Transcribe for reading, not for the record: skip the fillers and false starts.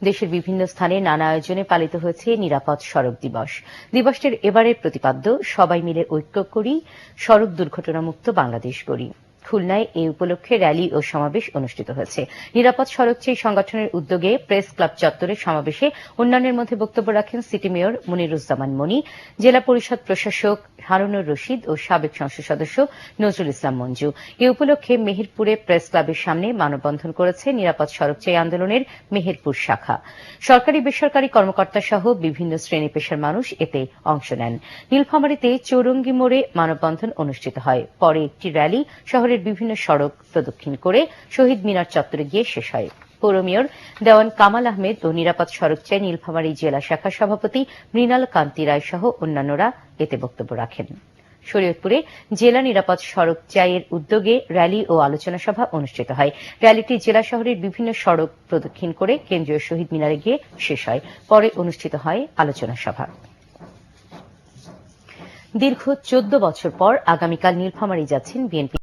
দেশের বিভিন্ন স্থানে নানা আয়োজনে পালিত হয়েছে নিরাপদ সড়ক দিবস। দিবসটির এবারের প্রতিপাদ্য সবাই মিলে ঐক্য করি, সড়ক দুর্ঘটনামুক্ত বাংলাদেশ গড়ি। খুলনায় এই উপলক্ষে র্যালি ও সমাবেশ অনুষ্ঠিত হয়েছে। নিরাপদ সড়ক চাই সংগঠনের উদ্যোগে প্রেস ক্লাব চত্বরে সমাবেশে অন্যান্যের মধ্যে বক্তব্য রাখেন সিটি মেয়র মনিরুজ্জামান মনি, জেলা পরিষদ প্রশাসক হারুনুর রশিদ ও সাবেক সংসদ সদস্য নজরুল ইসলাম মঞ্জু। এ উপলক্ষে মেহেরপুরে প্রেস ক্লাবের সামনে মানববন্ধন করেছে নিরাপদ সড়ক চাই আন্দোলনের মেহেরপুর শাখা। সরকারি বেসরকারি কর্মকর্তা সহ বিভিন্ন শ্রেণী পেশার মানুষ এতে অংশ নেন। নীলফামারীতে চৌরঙ্গি মোড়ে মানববন্ধন অনুষ্ঠিত হয়। পরে একটি র্যালি শহরের বিভিন্ন সড়ক প্রদক্ষিণ করে শহীদ মিনার চত্বরে গিয়ে শেষ হয়। পৌর মেয়র দেওয়ান কামাল আহমেদ ও নিরাপদ সড়ক চাই নীলফামারী জেলা শাখার সভাপতি মৃণাল কান্তি রায় সহ অন্যান্যরা এতে বক্তব্য রাখেন। শরীয়তপুরে জেলা নিরাপদ সড়ক চাইয়ের উদ্যোগে র্যালি ও আলোচনা সভা অনুষ্ঠিত হয়। র্যালিটি জেলা শহরের বিভিন্ন সড়ক প্রদক্ষিণ করে কেন্দ্রীয় শহীদ মিনারে গিয়ে শেষ হয়। পরে অনুষ্ঠিত হয় আলোচনা সভা। দীর্ঘ 14 বছর পর আগামীকাল নীলফামারী যাচ্ছেন বিএনপি